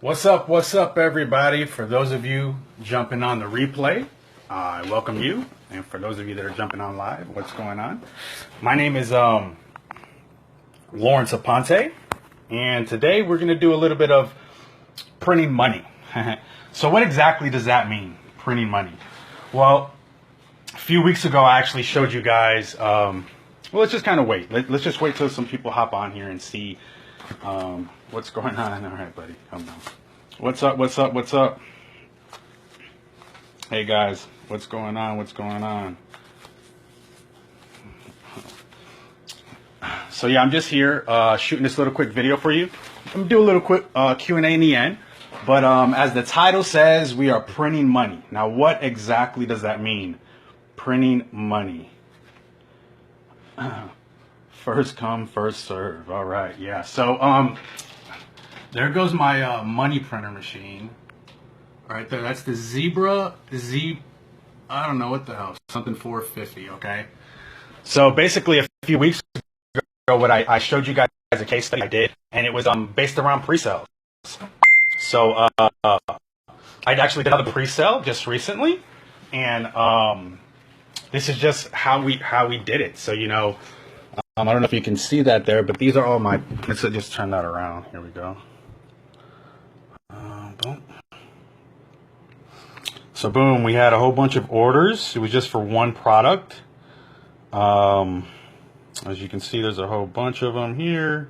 What's up, everybody? For those of you jumping on the replay, I welcome you. And for those of you that are jumping on live, what's going on? My name is Lawrence Aponte, and today we're going to do a little bit of printing money. So what exactly does that mean, printing money? Well, a few weeks ago, I actually showed you guys, well, let's just kind of wait. Let's just wait till some people hop on here and see what's going on. All right, buddy, come on. What's up? Hey, guys, what's going on? So, yeah, I'm just here shooting this little quick video for you. I'm going to do a little quick Q&A in the end. But as the title says, we are printing money. Now, what exactly does that mean? Printing money. First come, first serve. All right, yeah. So, there goes my money printer machine. All right, there. That's the Zebra I don't know what the hell. Something 450. Okay. So basically, a few weeks ago, what I showed you guys a case study I did, and it was based around pre-sales. So I actually did another pre-sale just recently, and this is just how we did it. So I don't know if you can see that there, but these are all my. Let's just turn that around. Here we go. Boom. So boom, we had a whole bunch of orders. It was just for one product. As you can see, there's a whole bunch of them here.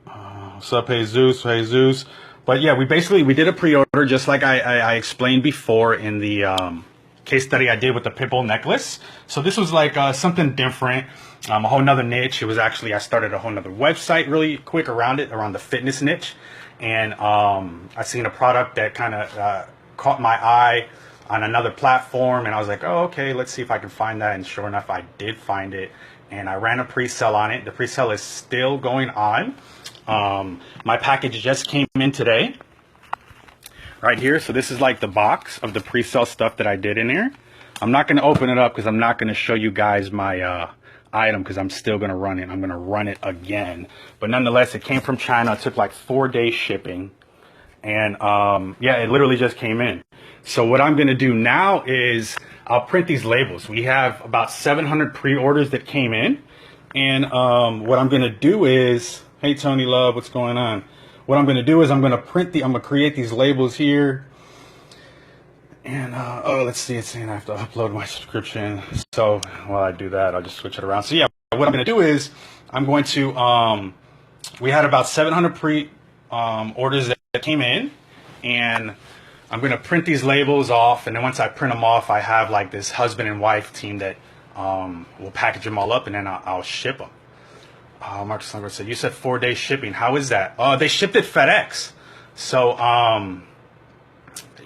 What's up, Jesus? But yeah, we did a pre-order just like I explained before in the case study I did with the Pitbull necklace. So this was like something different, a whole nother niche. It was actually, I started a whole nother website really quick around the fitness niche. And I seen a product that kind of caught my eye on another platform, and I was like, oh, okay, let's see if I can find that. And sure enough, I did find it, and I ran a pre-sale on it. The pre-sale is still going on. My package just came in today, right here. So this is like the box of the pre-sale stuff that I did in there. I'm not going to open it up because I'm not going to show you guys my item because I'm still going to run it. I'm going to run it again. But nonetheless, it came from China. It took like 4-day shipping. And yeah, it literally just came in. So what I'm going to do now is I'll print these labels. We have about 700 pre-orders that came in. And what I'm going to do is, hey, Tony Love, what's going on? What I'm going to do is I'm going to create these labels here. And, oh, let's see, it's saying I have to upload my subscription. So while I do that, I'll just switch it around. So yeah, what I'm going to do is I'm going to, we had about 700 orders that came in, and I'm going to print these labels off. And then once I print them off, I have like this husband and wife team that will package them all up, and then I'll ship them. Marcus Lumber said, you said 4-day shipping. How is that? They shipped it FedEx. So,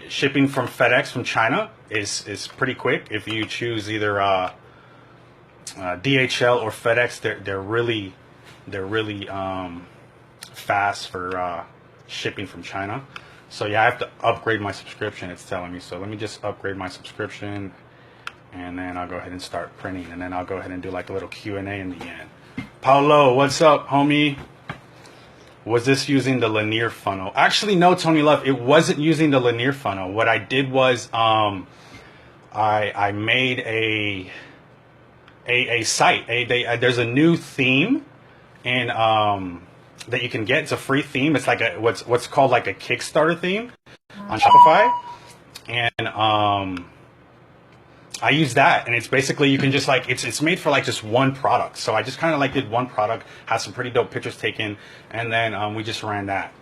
shipping from FedEx from China is pretty quick. If you choose either DHL or FedEx, they're really fast for shipping from China. So yeah, I have to upgrade my subscription. It's telling me. So let me just upgrade my subscription, and then I'll go ahead and start printing, and then I'll go ahead and do like a little Q&A in the end. Paulo, what's up, homie? Was this using the linear funnel? Actually, no, Tony Love, it wasn't using the linear funnel. What I did was I made a site. There's a new theme and that you can get. It's a free theme. It's like what's called like a Kickstarter theme on Shopify, and I use that, and it's basically you can just like it's made for like just one product. So I just kind of like did one product, had some pretty dope pictures taken, and then we just ran that.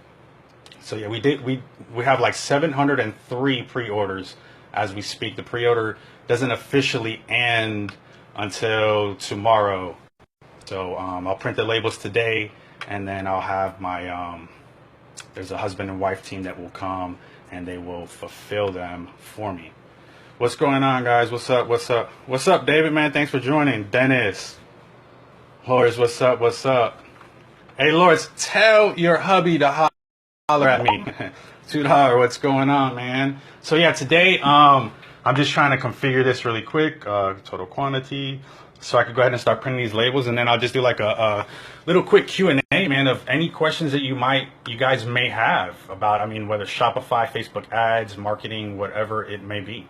So yeah, we have like 703 pre-orders as we speak. The pre-order doesn't officially end until tomorrow. So I'll print the labels today, and then I'll have my there's a husband and wife team that will come and they will fulfill them for me. What's going on, guys? What's up, David, man? Thanks for joining. Dennis, Loris, what's up? Hey, Loris, tell your hubby to holler at me. $2, what's going on, man? So yeah, today I'm just trying to configure this really quick, total quantity, so I could go ahead and start printing these labels, and then I'll just do like a little quick Q&A, man. man, of any questions that you guys may have about, I mean, whether Shopify, Facebook ads, marketing, whatever it may be.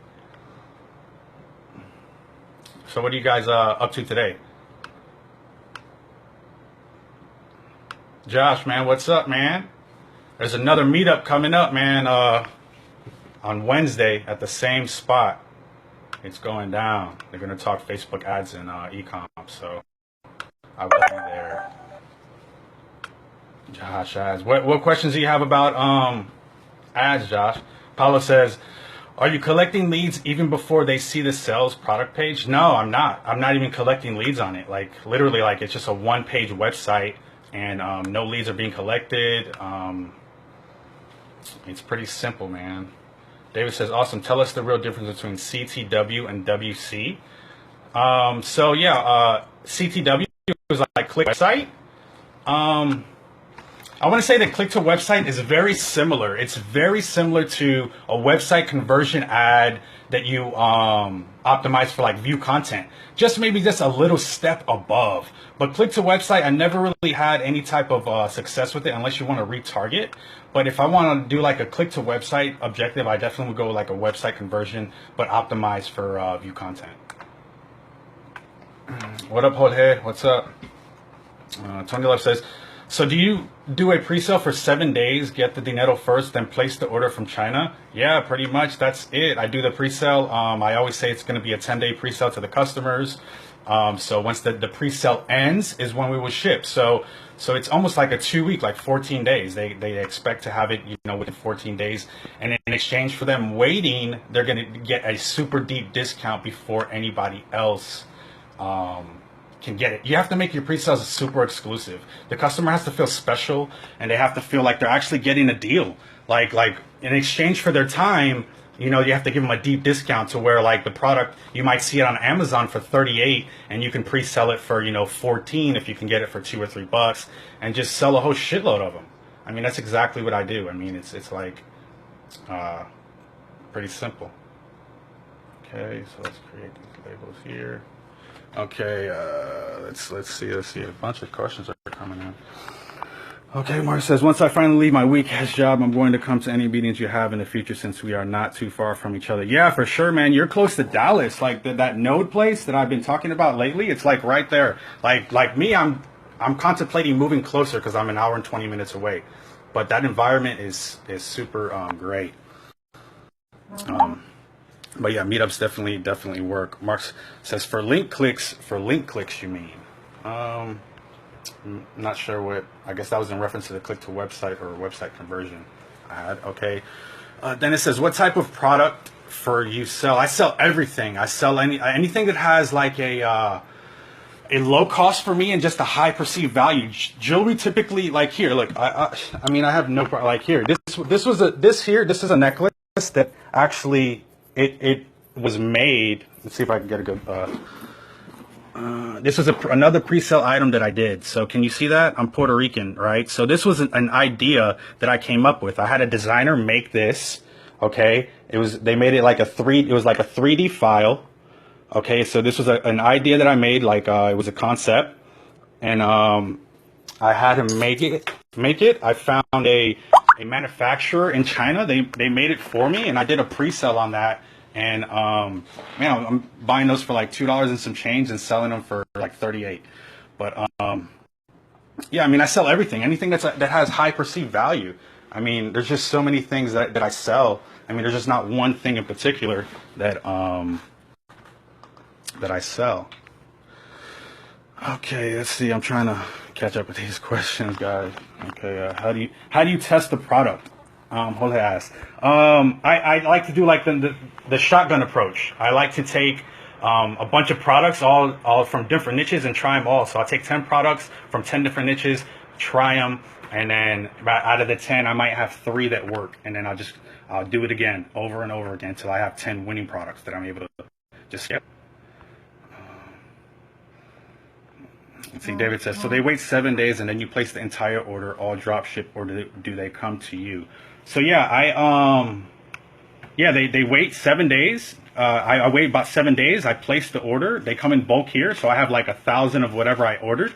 So what are you guys up to today? Josh, man, what's up, man? There's another meetup coming up, man, on Wednesday at the same spot. It's going down. They're going to talk Facebook ads and e-com, so I will be there. Josh ads. What questions do you have about ads, Josh? Paulo says, are you collecting leads even before they see the sales product page? No, I'm not. I'm not even collecting leads on it. Like, literally, like, it's just a one-page website, and no leads are being collected. It's pretty simple, man. David says, awesome. Tell us the real difference between CTW and WC. So yeah, CTW is like click website. I want to say that click to website is very similar. It's very similar to a website conversion ad that you optimize for like view content. Just maybe just a little step above. But click to website, I never really had any type of success with it unless you want to retarget. But if I want to do like a click to website objective, I definitely would go like a website conversion, but optimized for view content. What up, Jorge? What's up? Tony Love says, so do you do a pre-sale for 7 days, get the dinero first, then place the order from China? Yeah, pretty much. That's it. I do the pre-sale. I always say it's going to be a 10-day pre-sale to the customers. So once the pre-sale ends is when we will ship. So it's almost like a 2-week, like 14 days. They expect to have it, within 14 days. And in exchange for them waiting, they're going to get a super deep discount before anybody else can get it. You have to make your pre-sales super exclusive. The customer has to feel special, and they have to feel like they're actually getting a deal. Like in exchange for their time, you have to give them a deep discount to where like the product, you might see it on Amazon for 38 and you can pre-sell it for, 14 if you can get it for $2 or $3 and just sell a whole shitload of them. I mean, that's exactly what I do. I mean, it's like pretty simple. Okay, so let's create these labels here. Okay, let's see. A bunch of questions are coming in. Okay, Mark says, once I finally leave my weak-ass job, I'm going to come to any meetings you have in the future since we are not too far from each other. Yeah, for sure, man. You're close to Dallas. Like that Node place that I've been talking about lately, it's like right there. Like me, I'm contemplating moving closer because I'm an hour and 20 minutes away. But that environment is super great. But yeah, meetups definitely work. Mark says for link clicks, you mean? I'm not sure what. I guess that was in reference to the click to website or website conversion I had. Okay. Then it says, what type of product for you sell? I sell everything. I sell anything that has like a low cost for me and just a high perceived value. Jewelry typically, like here, look. I mean, I have no problem. Like here, this is a necklace that actually it was made. Let's see if I can get a good. This was another pre-sale item that I did. So can you see that? I'm Puerto Rican, right? So this was an idea that I came up with. I had a designer make this. Okay, they made it like a 3D file. Okay, so this was an idea that I made. Like it was a concept, and I had him make it. I found a manufacturer in China. They made it for me, and I did a pre-sale on that. And man, I'm buying those for like $2 and some change and selling them for like 38. But yeah, I mean, I sell everything, anything that has high perceived value. I mean, there's just so many things that I sell. I mean, there's just not one thing in particular that I sell. Okay, let's see. I'm trying to catch up with these questions, guys. Okay, how do you test the product? Jorge asked. I like to do like the shotgun approach. I like to take a bunch of products, all from different niches, and try them all. So I take 10 products from 10 different niches, try them, and then out of the 10, I might have 3 that work, and then I'll do it again, over and over again, until I have 10 winning products that I'm able to just skip. Let's see, David says, so they wait 7 days and then you place the entire order, all drop ship, or do they come to you? So yeah, they wait 7 days. I wait about 7 days. I place the order. They come in bulk here, so I have like 1,000 of whatever I ordered,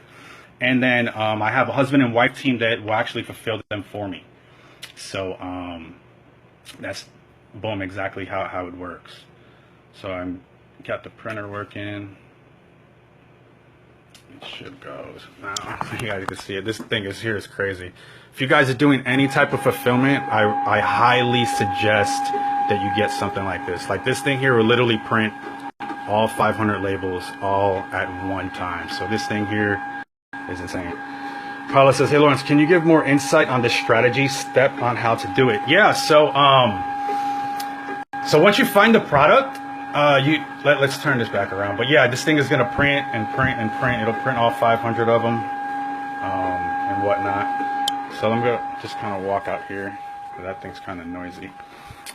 And then I have a husband and wife team that will actually fulfill them for me. So that's boom, exactly how it works. So I'm got the printer working. It should go now. You guys can see it. This thing is here is crazy. If you guys are doing any type of fulfillment, I highly suggest that you get something like this. Like this thing here will literally print all 500 labels all at one time. So this thing here is insane. Paula says, hey Lawrence, can you give more insight on the strategy step on how to do it? Yeah, so once you find the product, let's turn this back around. But yeah, this thing is gonna print and print and print. It'll print all 500 of them and whatnot. So I'm gonna just kind of walk out here. That thing's kind of noisy.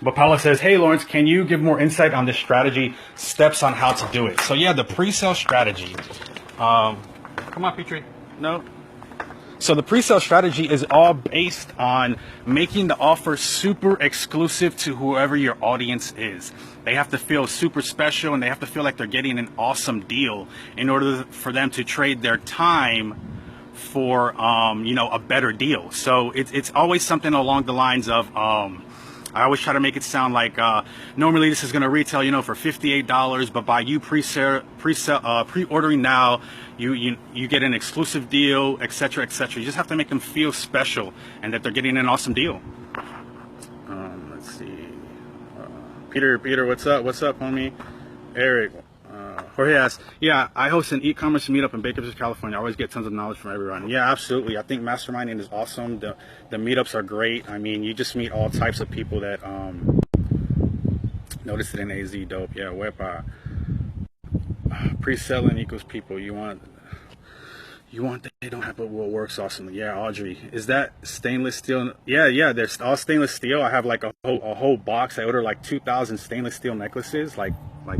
But Paula says, hey Lawrence, can you give more insight on the strategy steps on how to do it? So yeah, the pre-sale strategy. Come on, Petrie. No. So the pre-sale strategy is all based on making the offer super exclusive to whoever your audience is. They have to feel super special and they have to feel like they're getting an awesome deal in order for them to trade their time for, a better deal. So it's always something along the lines of, I always try to make it sound like normally this is going to retail, for $58, but by you pre-ordering now, you get an exclusive deal, etc., etc. You just have to make them feel special and that they're getting an awesome deal. Let's see. Peter, what's up? What's up, homie? Eric. Jorge asks, yeah, I host an e-commerce meetup in Bakersfield, California. I always get tons of knowledge from everyone. Yeah, absolutely. I think masterminding is awesome. The meetups are great. I mean, you just meet all types of people that notice it in AZ. Dope. Yeah, web pre-selling equals people. You want they don't have, but what works awesomely. Yeah, Audrey, is that stainless steel? Yeah, they're all stainless steel. I have like a whole box. I order like 2,000 stainless steel necklaces like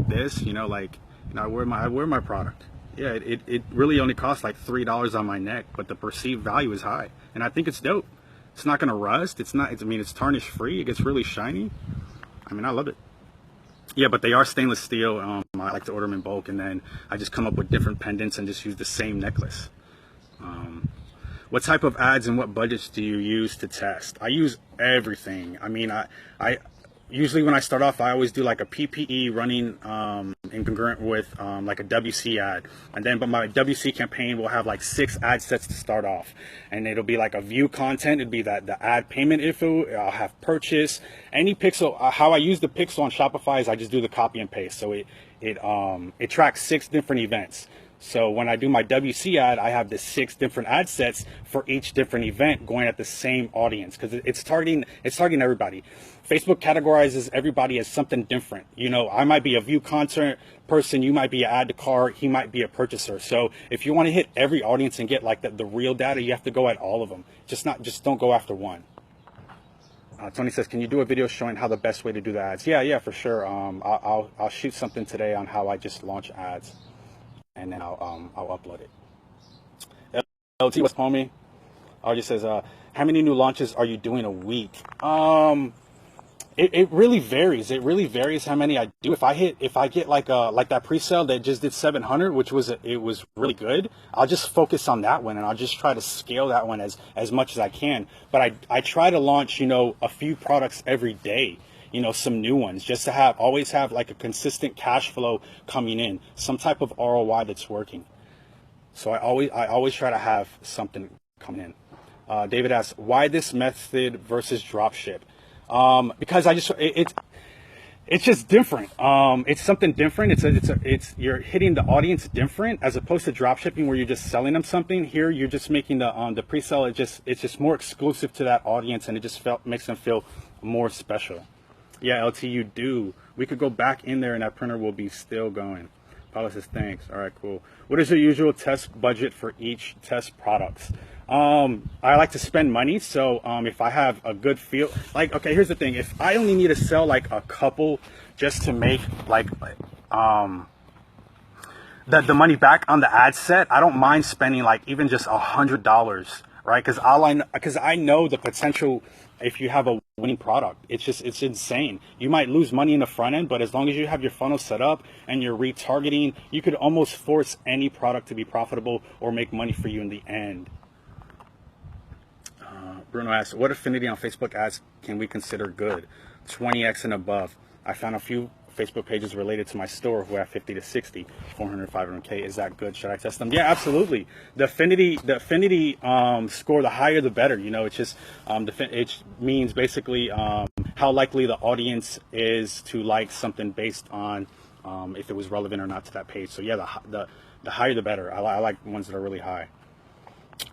this, I wear my product. Yeah, it really only costs like $3 on my neck, but the perceived value is high, and I think it's dope. It's not gonna rust. It's tarnish free. It gets really shiny. I love it. Yeah, but they are stainless steel. I like to order them in bulk, and then I just come up with different pendants and just use the same necklace. What type of ads and what budgets do you use to test? I use everything. I usually when I start off, I always do like a PPE running in congruent with like a WC ad, but my WC campaign will have like 6 ad sets to start off, and it'll be like a view content. It'd be the ad payment info. I'll have purchase, any pixel. How I use the pixel on Shopify is I just do the copy and paste, so it tracks 6 different events. So when I do my WC ad, I have the 6 different ad sets for each different event going at the same audience, because it's targeting everybody. Facebook categorizes everybody as something different. I might be a view content person, you might be an add to cart, he might be a purchaser. So if you want to hit every audience and get like the real data, you have to go at all of them. Just don't go after one. Tony says, can you do a video showing how the best way to do the ads? Yeah, for sure. I'll shoot something today on how I just launch ads, and then I'll upload it. LT, what's homie? RJ says, how many new launches are you doing a week? It really varies. It really varies how many I do. If I get like that pre-sale that just did 700, which was really good, I'll just focus on that one and I'll just try to scale that one as much as I can. But I try to launch, a few products every day, some new ones, just to always have like a consistent cash flow coming in, some type of ROI that's working. So I always try to have something coming in. David asks, why this method versus dropship? Because it's just different. It's something different. It's you're hitting the audience different as opposed to drop shipping where you're just selling them something. Here you're just making the pre-sale. It's just more exclusive to that audience, and it just makes them feel more special. Yeah, LT, you do. We could go back in there and that printer will be still going. Paula says, thanks. All right, cool. What is your usual test budget for each test products? I like to spend money, so if I have a good feel, okay, here's the thing. If I only need to sell like a couple just to make the money back on the ad set, I don't mind spending like even just $100 right? Because I know the potential if you have a winning product. It's insane. You might lose money in the front end, but as long as you have your funnel set up and you're retargeting, you could almost force any product to be profitable or make money for you in the end. Bruno asks, what affinity on Facebook ads can we consider good? 20x and above. I found a few Facebook pages related to my store who have 50 to 60, 400, 500K. Is that good? Should I test them? Yeah, absolutely. The affinity score, the higher the better. You know, it's just, it means basically how likely the audience is to like something based on if it was relevant or not to that page. So yeah, the higher the better. I like ones that are really high.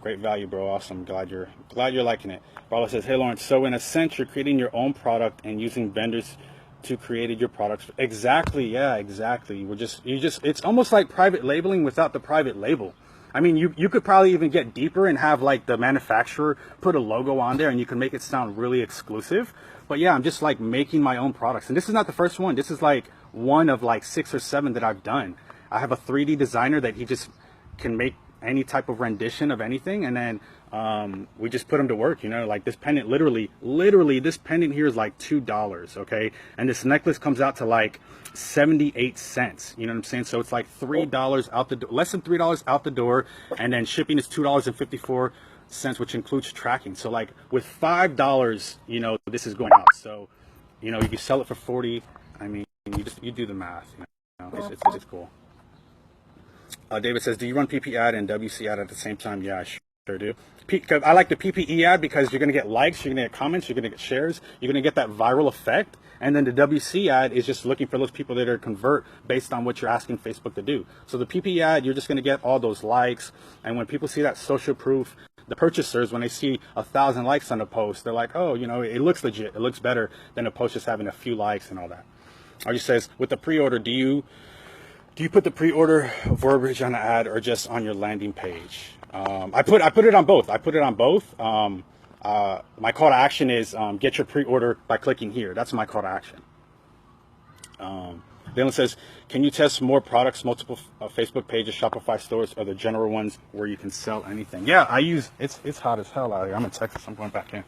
Great value, bro. Awesome. Glad you're liking it. Barbara says, hey Lawrence, so in a sense you're creating your own product and using vendors to create your products. Exactly. Yeah, exactly. It's almost like private labeling without the private label. I mean, you could probably even get deeper and have like the manufacturer put a logo on there and you can make it sound really exclusive. But yeah, I'm just like making my own products. And this is not the first one. This is like one of like 6 or 7 that I've done. I have a 3D designer that he just can make any type of rendition of anything, and then we just put them to work. You know, like this pendant, literally this pendant here is like $2, okay, and this necklace comes out to like 78 cents. You know what I'm saying? So it's like $3 out the door, less than $3 out the door, and then shipping is $2.54, which includes tracking. So like with $5, you know, this is going out. So you know, you can sell it for 40. I mean, you do the math. You know, it's cool. David says, do you run PP ad and WC ad at the same time? Yeah, I sure do. I like the PPE ad because you're going to get likes, you're going to get comments, you're going to get shares, you're going to get that viral effect. And then the WC ad is just looking for those people that are convert based on what you're asking Facebook to do. So the PPE ad, you're just going to get all those likes. And when people see that social proof, the purchasers, when they see 1,000 likes on a post, they're like, oh, you know, it looks legit. It looks better than a post just having a few likes and all that. Archie says, with the pre-order, do you put the pre-order verbiage on the ad or just on your landing page? I put it on both. My call to action is get your pre-order by clicking here. That's my call to action. Dylan says, can you test more products, multiple Facebook pages, Shopify stores, or the general ones where you can sell anything? Yeah, it's hot as hell out here. I'm in Texas. I'm going back in.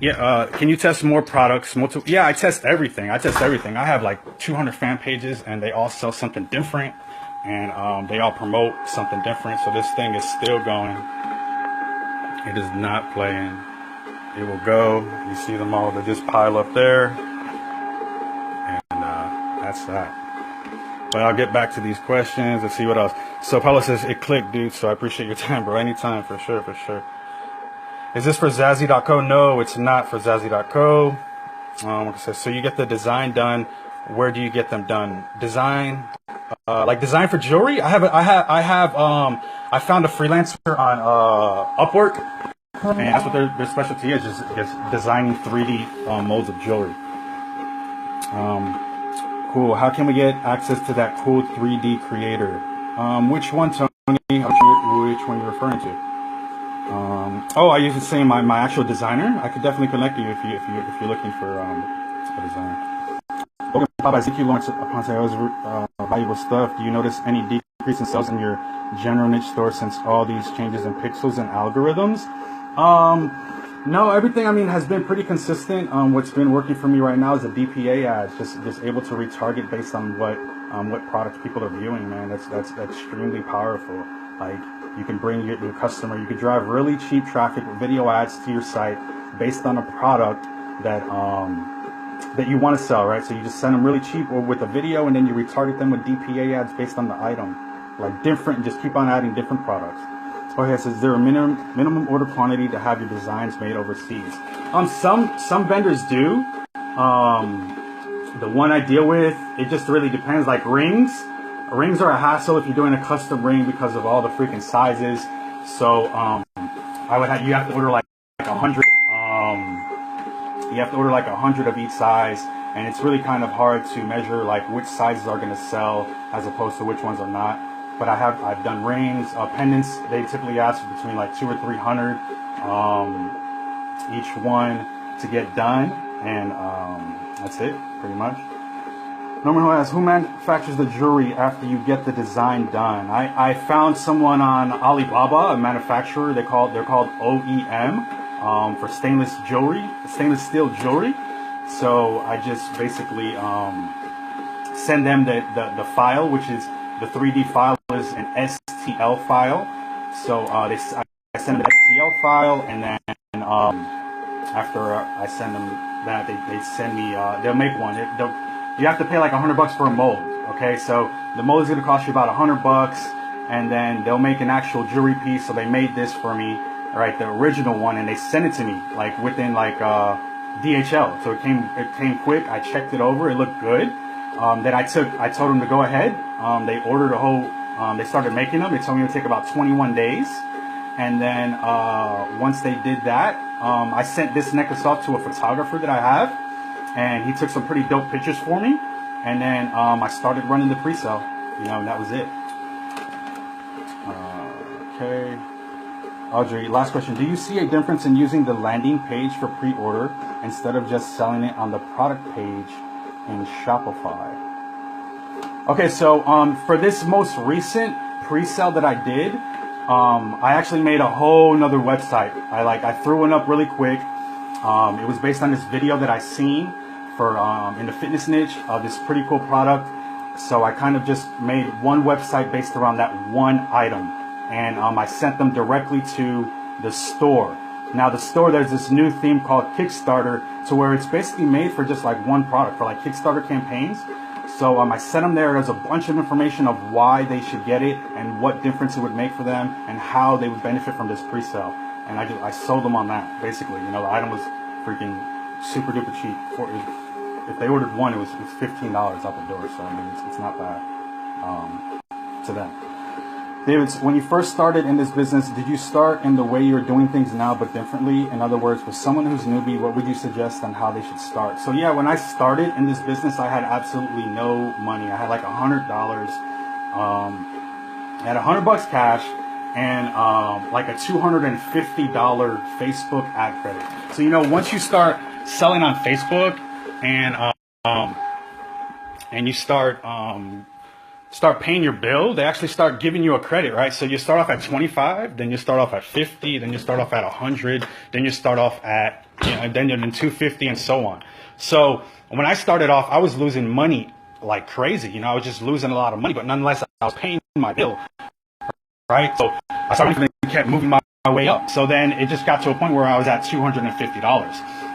Can you test more products? Yeah, I test everything. I have like 200 fan pages and they all sell something different and they all promote something different. So this thing is still going. It is not playing. It will go. You see them all. They just pile up there. And that's that. But I'll get back to these questions and see what else. So Paulo says, it clicked, dude. So I appreciate your time, bro. Anytime, for sure, for sure. Is this for Zazie.co? No, it's not for Zazie.co. So you get the design done. Where do you get them done? Design, like design for jewelry. I found a freelancer on Upwork, and that's what their specialty is, just designing 3D molds of jewelry. Cool. How can we get access to that cool 3D creator? Which one, Tony? Which one are you referring to? I usually say my actual designer. I could definitely connect you if you're looking for a designer. Okay, Bob, I think you launched upon sales valuable stuff. Do you notice any decrease in sales in your general niche store since all these changes in pixels and algorithms? No, everything has been pretty consistent. What's been working for me right now is the DPA ads, just able to retarget based on what products people are viewing. Man, that's extremely powerful. Like, you can bring your customer, you could drive really cheap traffic with video ads to your site based on a product that you want to sell, right? So you just send them really cheap or with a video, and then you retarget them with DPA ads based on the item, like different. Just keep on adding different products. Okay, so is there a minimum order quantity to have your designs made overseas? Some vendors do. The one I deal with, it just really depends. Like rings are a hassle if you're doing a custom ring because of all the freaking sizes. So you have to order like 100. You have to order like 100 of each size, and it's really kind of hard to measure like which sizes are going to sell as opposed to which ones are not. But I've done rings, pendants. They typically ask for between like 200 or 300 each one to get done, and that's it pretty much. Norman who asks, who manufactures the jewelry after you get the design done? I found someone on Alibaba, a manufacturer. They're called OEM for stainless steel jewelry. So I just basically send them the file, which is the 3D file is an STL file. So I send them the STL file, and then after I send them that, they send me, they'll make one. You have to pay like $100 for a mold. Okay, so the mold is going to cost you about $100, and then they'll make an actual jewelry piece. So they made this for me, right, the original one, and they sent it to me like within like DHL. So it came quick. I checked it over. It looked good. Then I told them to go ahead. They ordered a whole. They started making them. They told me it would take about 21 days. And then once they did that, I sent this necklace off to a photographer that I have, and he took some pretty dope pictures for me. And then I started running the pre-sale, and that was it. Okay. Audrey, last question. Do you see a difference in using the landing page for pre-order instead of just selling it on the product page in Shopify? Okay, so for this most recent pre-sale that I did, I actually made a whole nother website. I threw one up really quick. It was based on this video that I seen for in the fitness niche of this pretty cool product. So I kind of just made one website based around that one item, and I sent them directly to the store. Now the store, there's this new theme called Kickstarter, to where it's basically made for just like one product, for like Kickstarter campaigns. So I sent them there. There's a bunch of information of why they should get it and what difference it would make for them and how they would benefit from this pre-sale. And I sold them on that, basically. The item was freaking super duper cheap. If they ordered one, it was $15 out the door. So I mean, it's not bad to them. David, when you first started in this business, did you start in the way you're doing things now but differently? In other words, for someone who's newbie, what would you suggest on how they should start? So yeah, when I started in this business, I had absolutely no money. I had like $100. I had $100 cash and like a $250 Facebook ad credit. So once you start selling on Facebook and you start paying your bill, they actually start giving you a credit, right? So you start off at 25, then you start off at 50, then you start off at 100, then you start off at, then 250 and so on. So when I started off, I was losing money like crazy. I was just losing a lot of money, but nonetheless, I was paying my bill, right? So I started kept moving my way up. So then it just got to a point where I was at $250.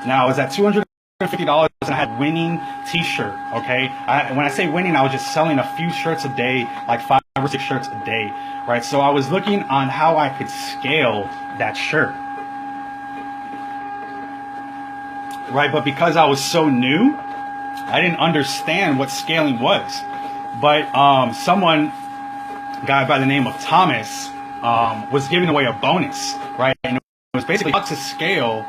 Now I was at $250 and I had winning t-shirt. Okay, when I say winning, I was just selling a few shirts a day, like 5 or 6 shirts a day, right? So I was looking on how I could scale that shirt, right? But because I was so new, I didn't understand what scaling was. But a guy by the name of Thomas was giving away a bonus, right? And it was basically how to scale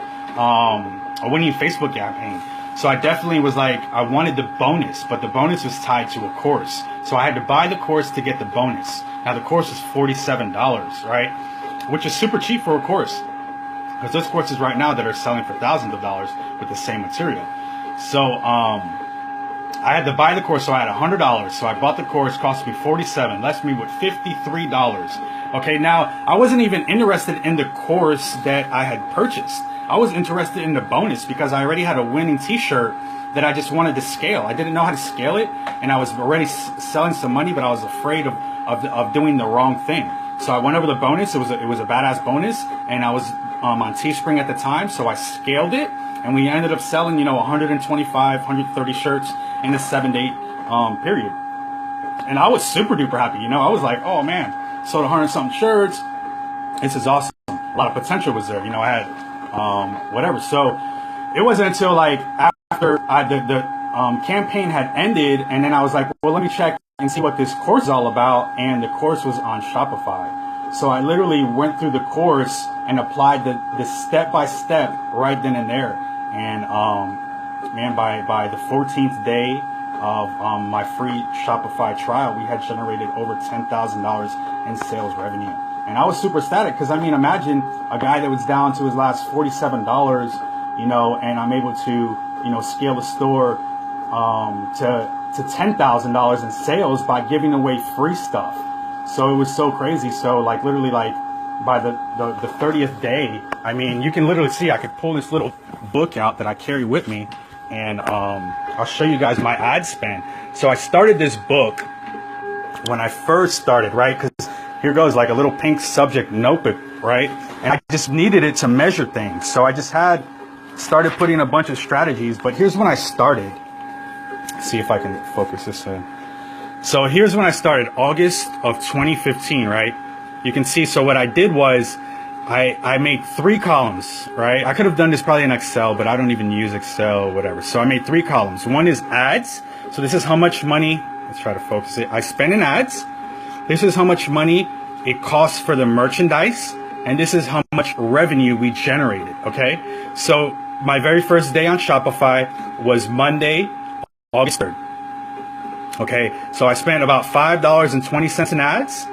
a winning Facebook campaign. So I definitely was like, I wanted the bonus, but the bonus was tied to a course. So I had to buy the course to get the bonus. Now the course was $47, right? Which is super cheap for a course, because there's courses right now that are selling for thousands of dollars with the same material. So I had to buy the course, so I had $100. So I bought the course, cost me $47, left me with $53. Okay, now I wasn't even interested in the course that I had purchased. I was interested in the bonus because I already had a winning t-shirt that I just wanted to scale. I didn't know how to scale it, and I was already selling some money, but I was afraid of doing the wrong thing. So I went over the bonus. It was a badass bonus, and I was on Teespring at the time, so I scaled it, and we ended up selling 125, 130 shirts in a 7 to 8 period. And I was super duper happy. I was like, oh man, sold 100 something shirts. This is awesome. A lot of potential was there. I had whatever. So it wasn't until like after the campaign had ended, and then I was like, well, let me check and see what this course is all about. And the course was on Shopify. So I literally went through the course and applied the step-by-step right then and there. And man, by the 14th day of my free Shopify trial, we had generated over $10,000 in sales revenue. And I was super ecstatic because, imagine a guy that was down to his last $47, and I'm able to, scale the store to to $10,000 in sales by giving away free stuff. So it was so crazy. So like literally like by the 30th day, I mean, you can literally see, I could pull this little book out that I carry with me, and I'll show you guys my ad spend. So I started this book when I first started, right? Because here goes like a little pink subject notebook, right? And I just needed it to measure things. So I just started putting a bunch of strategies, but here's when I started. Let's see if I can focus this in. So here's when I started, August of 2015, right? You can see, so what I did was I made 3 columns, right? I could have done this probably in Excel, but I don't even use Excel or whatever. So I made 3 columns. One is ads. So this is how much money, let's try to focus it, I spend in ads. This is how much money it costs for the merchandise. And this is how much revenue we generated, okay? So my very first day on Shopify was Monday, August 3rd. Okay, so I spent about $5.20 in ads.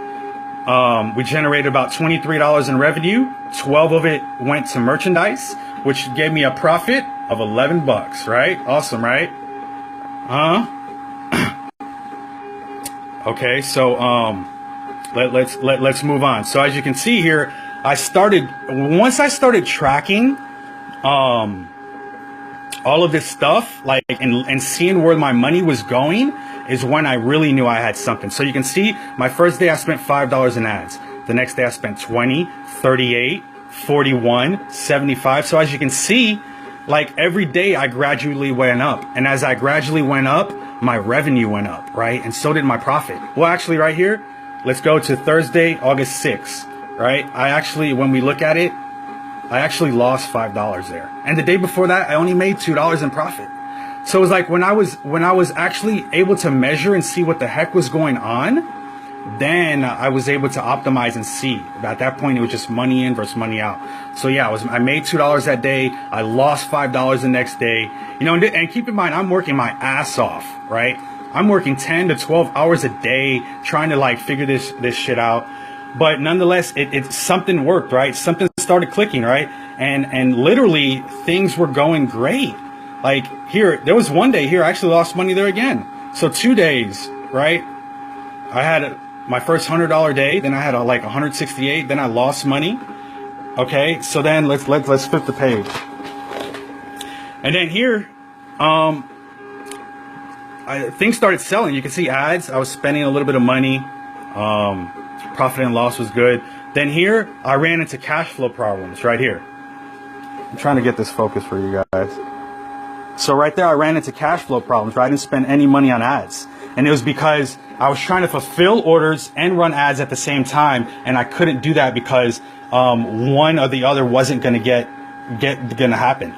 We generated about $23 in revenue. 12 of it went to merchandise, which gave me a profit of 11 bucks, right? Awesome, right? Okay, so let's move on. So as you can see here, once I started tracking all of this stuff, like and seeing where my money was going, is when I really knew I had something. So you can see my first day I spent $5 in ads. The next day I spent 20, 38, 41, 75. So as you can see, like every day I gradually went up. And as I gradually went up, my revenue went up, right? And so did my profit. Well, actually right here, let's go to Thursday, August 6th, right? When we look at it, I actually lost $5 there. And the day before that, I only made $2 in profit. So it was like when I was actually able to measure and see what the heck was going on, then I was able to optimize and see. At that point, it was just money in versus money out. So yeah, I made $2 that day. I lost $5 the next day. You know, and keep in mind, I'm working my ass off, right? I'm working 10 to 12 hours a day trying to like figure this shit out. But nonetheless, it something worked, right? Something started clicking, right? And literally things were going great. Like here, there was one day here, I actually lost money there again. So 2 days, right? I had my first $100 day, then I had like 168, then I lost money. Okay, so then let's flip the page. And then here, things started selling. You can see ads. I was spending a little bit of money. Profit and loss was good. Then here, I ran into cash flow problems right here. I'm trying to get this focus for you guys. So right there, I ran into cash flow problems, right? I didn't spend any money on ads. And it was because I was trying to fulfill orders and run ads at the same time. And I couldn't do that because one or the other wasn't going to happen.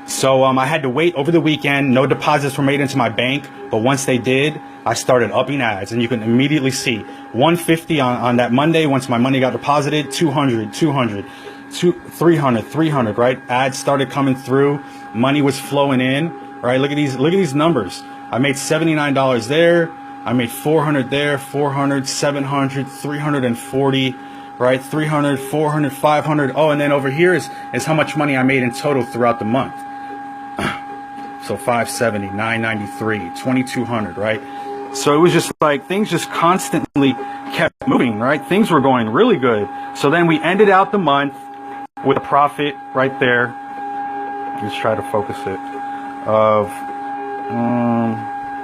So I had to wait over the weekend. No deposits were made into my bank. But once they did, I started upping ads. And you can immediately see 150 on that Monday. Once my money got deposited, 200, 300, right? Ads started coming through. Money was flowing in, right? Look at these numbers. I made $79 there. I made 400 there, 400, 700, 340, right? 300, 400, 500. Oh, and then over here is how much money I made in total throughout the month. So 570, 993, 2200, right? So it was just like things just constantly kept moving, right? Things were going really good. So then we ended out the month with a profit right there. Let's try to focus it. Of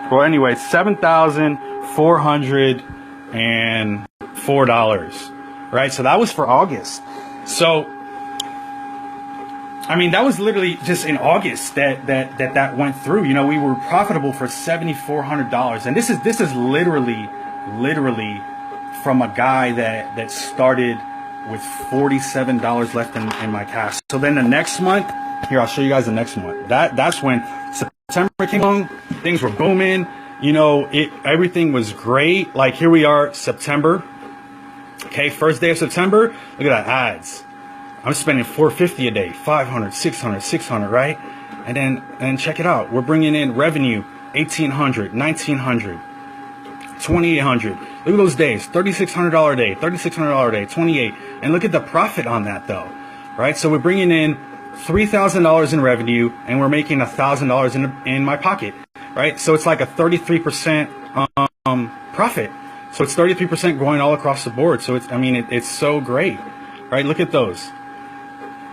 well, anyway, $7,404, right? So that was for August. So I mean, that was literally just in August that went through. You know, we were profitable for $7,400, and this is literally from a guy that started with $47 left in my cash. So then the next month, here I'll show you guys the next month. That's when September came along. Things were booming. You know, everything was great. Like here we are, September. Okay, first day of September. Look at that, ads. I'm spending $450 a day, $500, $600, $600, right? And then check it out. We're bringing in revenue, $1,800, $1,900, $2,800. Look at those days, $3,600 a day, $3,600 a day, 28. And look at the profit on that though, right? So we're bringing in $3,000 in revenue and we're making $1,000 in my pocket. right? So it's like a 33% profit. So it's 33% going all across the board. So it's, I mean, it's so great, right? Look at those,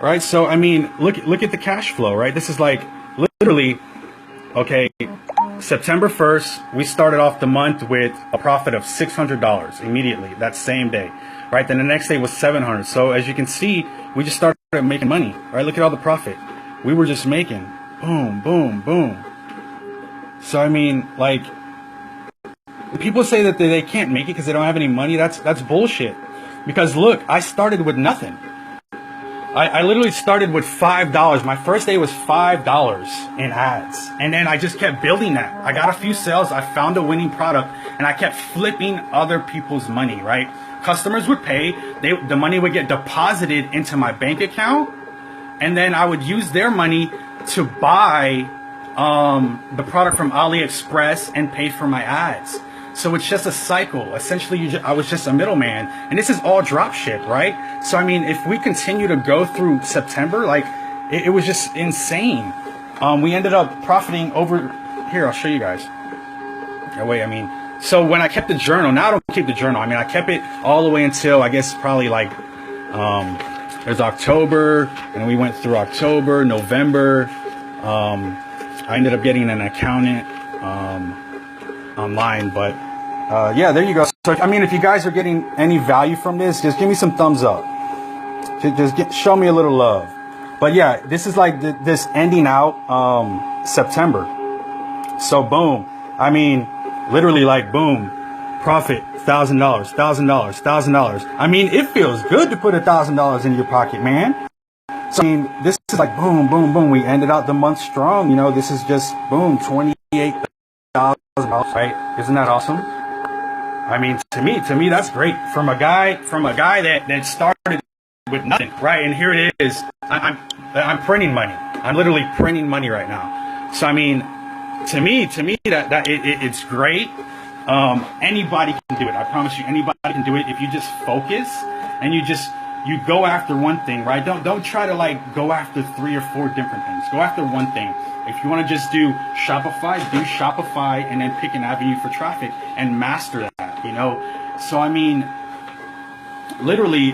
right? So, I mean, look at the cash flow, right? This is like literally, okay, September 1st, we started off the month with a profit of $600 immediately that same day, right? Then the next day was 700. So as you can see, we just started making money, right? Look at all the profit we were just making. Boom, boom, boom. So, I mean, like, people say that they can't make it because they don't have any money. That's bullshit. Because look, I started with nothing. I literally started with $5. My first day was $5 in ads. And then I just kept building that. I got a few sales. I found a winning product and I kept flipping other people's money, right? Customers would pay. The money would get deposited into my bank account. And then I would use their money to buy the product from AliExpress and pay for my ads. So it's just a cycle. Essentially, I was just a middleman. And this is all drop ship, right? So, I mean, if we continue to go through September, like, it was just insane. We ended up profiting over... Here, I'll show you guys. Oh, wait, I mean... So when I kept the journal, now I don't keep the journal. I mean, I kept it all the way until, I guess, probably like... there's October, and we went through October, November. I ended up getting an accountant online, but yeah, there you go. So, I mean, if you guys are getting any value from this, just give me some thumbs up. Show me a little love. But yeah, this is like this ending out September. So boom. I mean, literally like boom, profit, $1,000, $1,000, $1,000. I mean, it feels good to put $1,000 in your pocket, man. So, I mean, this is like boom, boom, boom. We ended out the month strong. You know, this is just boom, $28,000, right? Isn't that awesome? I mean, to me, that's great. From a guy that started with nothing, right? And here it is. I'm printing money. I'm literally printing money right now. So, I mean, to me, it's great. Anybody can do it. I promise you, anybody can do it if you just focus and you go after one thing, right? Don't try to like go after 3 or 4 different things. Go after one thing. If you want to just do Shopify and then pick an avenue for traffic and master that, you know? So, I mean, literally,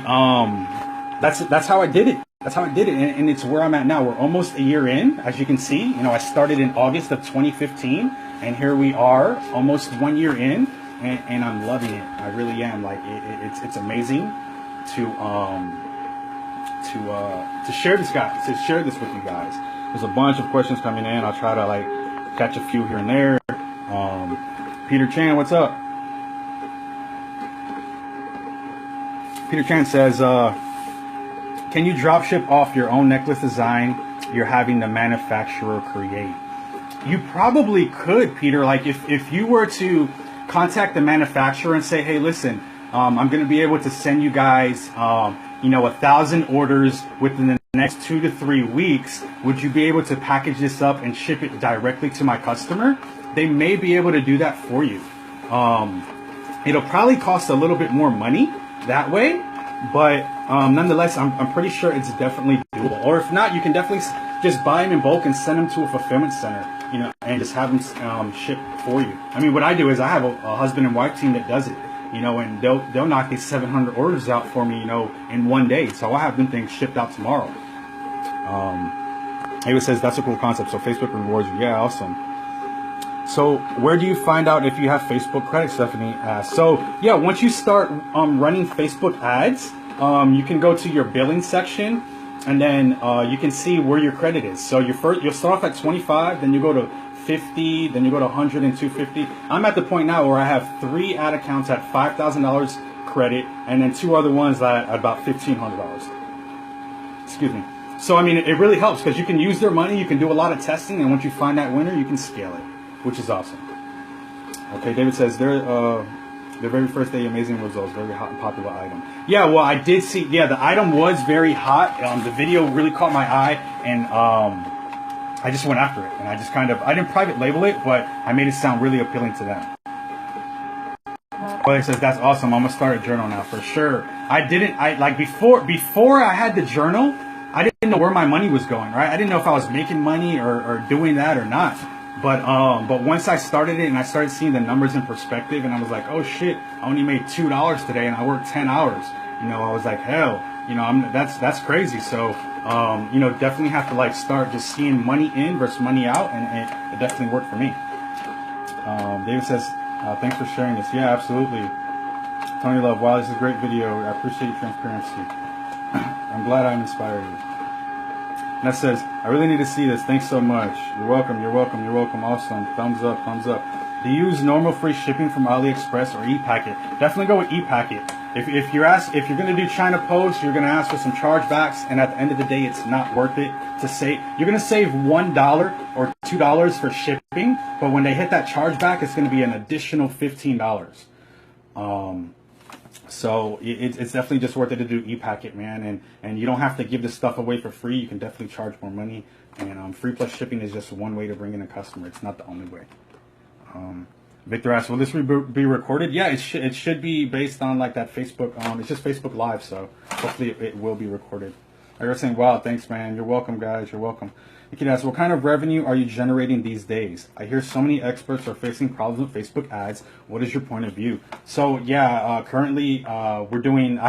that's how I did it. That's how I did it. And it's where I'm at now. We're almost a year in, as you can see. You know, I started in August of 2015 and here we are almost 1 year in and I'm loving it. I really am. Like it's amazing to share this with you guys. There's a bunch of questions coming in. I'll try to like catch a few here and there. Peter Chan, what's up? Peter Chan says, can you drop ship off your own necklace design you're having the manufacturer create? You probably could, Peter. Like if you were to contact the manufacturer and say, hey, listen, I'm going to be able to send you guys, 1,000 orders within the next 2 to 3 weeks. Would you be able to package this up and ship it directly to my customer? They may be able to do that for you. It'll probably cost a little bit more money that way, but nonetheless, I'm pretty sure it's definitely doable. Or if not, you can definitely just buy them in bulk and send them to a fulfillment center, you know, and just have them shipped for you. I mean, what I do is I have a husband and wife team that does it. You know, and they'll knock these 700 orders out for me, you know, in one day. So I have them things shipped out tomorrow. Ava says that's a cool concept. So Facebook rewards you. Yeah, awesome. So where do you find out if you have Facebook credit? Stephanie asks. So yeah, once you start running Facebook ads, you can go to your billing section, and then you can see where your credit is. So you'll start off at 25, then you go to 50, then you go to 100 and 250. I'm at the point now where I have 3 ad accounts at $5,000 credit, and then 2 other ones at about $1,500. Excuse me. So I mean, it really helps because you can use their money, you can do a lot of testing, and once you find that winner, you can scale it, which is awesome. Okay, David says the very first day, amazing results, very hot and popular item. Yeah, well, I did see. Yeah, the item was very hot. The video really caught my eye, and I just went after it, and I didn't private label it, but I made it sound really appealing to them. But it says, that's awesome. I'm gonna start a journal now for sure. Before I had the journal, I didn't know where my money was going, right? I didn't know if I was making money or doing that or not. But once I started it and I started seeing the numbers in perspective, and I was like, oh shit, I only made $2 today and I worked 10 hours. You know, I was like, hell, you know, that's crazy. So, you know, definitely have to like start just seeing money in versus money out, and it definitely worked for me. David says, thanks for sharing this. Yeah, absolutely. Tony Love, wow, this is a great video. I appreciate your transparency. I'm glad I'm inspired you. And that says, I really need to see this. Thanks so much. You're welcome. You're welcome. You're welcome. Awesome. Thumbs up. Thumbs up. Do you use normal free shipping from AliExpress or ePacket? Definitely go with ePacket. If you're going to do China Post, you're going to ask for some chargebacks, and at the end of the day, it's not worth it to save. You're going to save $1 or $2 for shipping, but when they hit that chargeback, it's going to be an additional $15. So it's definitely just worth it to do ePacket, man, and you don't have to give this stuff away for free. You can definitely charge more money, and free plus shipping is just one way to bring in a customer. It's not the only way. Victor asks, will this be recorded? Yeah, it should be based on like that Facebook. It's just Facebook Live, so hopefully it will be recorded. I was saying, wow, thanks, man. You're welcome, guys. You're welcome. Nikki asks, what kind of revenue are you generating these days? I hear so many experts are facing problems with Facebook ads. What is your point of view? So yeah, currently I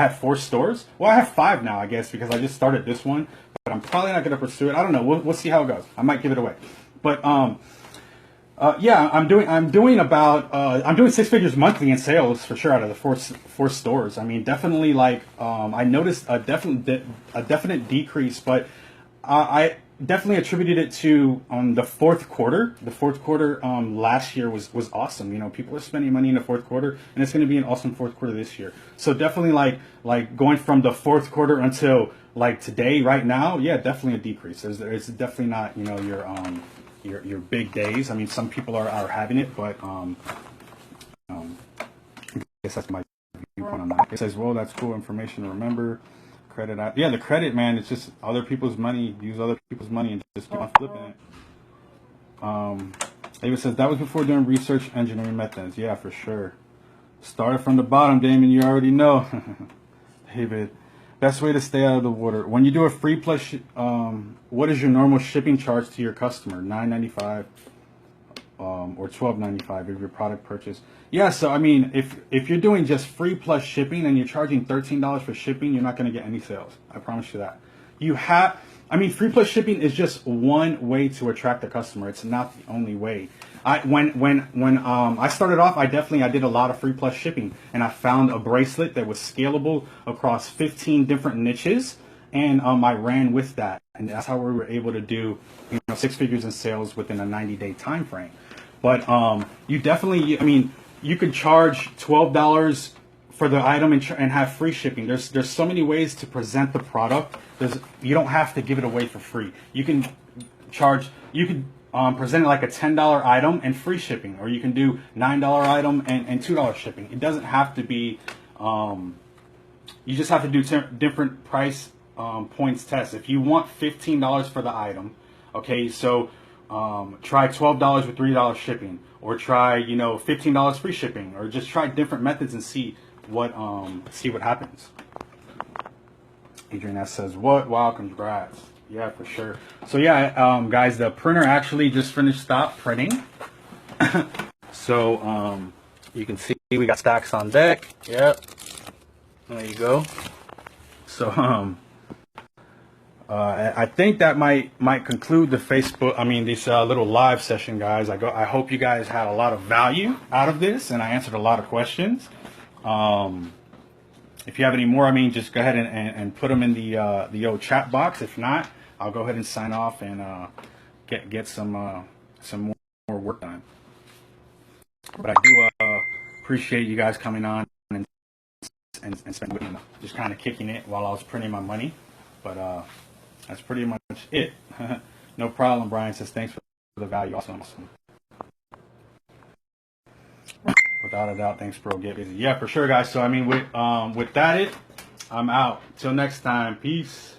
have 4 stores. Well, I have 5 now, I guess, because I just started this one, but I'm probably not going to pursue it. I don't know. We'll see how it goes. I might give it away. But yeah, I'm doing 6 figures monthly in sales for sure out of the four stores. I mean, definitely like I noticed a definite decrease, but I definitely attributed it to the fourth quarter. The fourth quarter last year was awesome. You know, people are spending money in the fourth quarter, and it's going to be an awesome fourth quarter this year. So definitely like going from the fourth quarter until like today, right now, yeah, definitely a decrease. It's definitely not, you know, your big days. I mean, some people are having it, but I guess that's my viewpoint on that. It says, well, that's cool information to remember. Credit, yeah, the credit, man, it's just other people's money. Use other people's money and just keep on flipping it. David says, that was before doing research engineering methods. Yeah, for sure. Started from the bottom, Damon, you already know. David, best way to stay out of the water. When you do a free plus, what is your normal shipping charge to your customer? $9.95 or $12.95 of your product purchase. Yeah, so I mean, if you're doing just free plus shipping and you're charging $13 for shipping, you're not going to get any sales. I promise you that. Free plus shipping is just one way to attract a customer. It's not the only way. When I started off, I did a lot of free plus shipping, and I found a bracelet that was scalable across 15 different niches, and I ran with that, and that's how we were able to do 6 figures in sales within a 90-day time frame. But you definitely, I mean, you could charge $12 for the item and have free shipping. There's so many ways to present the product. You don't have to give it away for free. You can present it like a $10 item and free shipping, or you can do $9 item and $2 shipping. It doesn't have to be. You just have to do different price points tests. If you want $15 for the item, okay, so try $12 with $3 shipping, or try $15 free shipping, or just try different methods and see what happens. Adrian S says, what? Wow, congrats. Yeah, for sure. So yeah, guys, the printer actually just stopped printing. So you can see we got stacks on deck. Yep. There you go. So I think that might conclude the Facebook. This little live session, guys. I hope you guys had a lot of value out of this, and I answered a lot of questions. If you have any more, just go ahead and put them in the old chat box. If not, I'll go ahead and sign off and get some more work done. But I do appreciate you guys coming on and spending with me, just kind of kicking it while I was printing my money. But that's pretty much it. No problem. Brian says thanks for the value. Awesome. Without a doubt, thanks, bro. Get busy. Yeah, for sure, guys. So with that, I'm out. Till next time. Peace.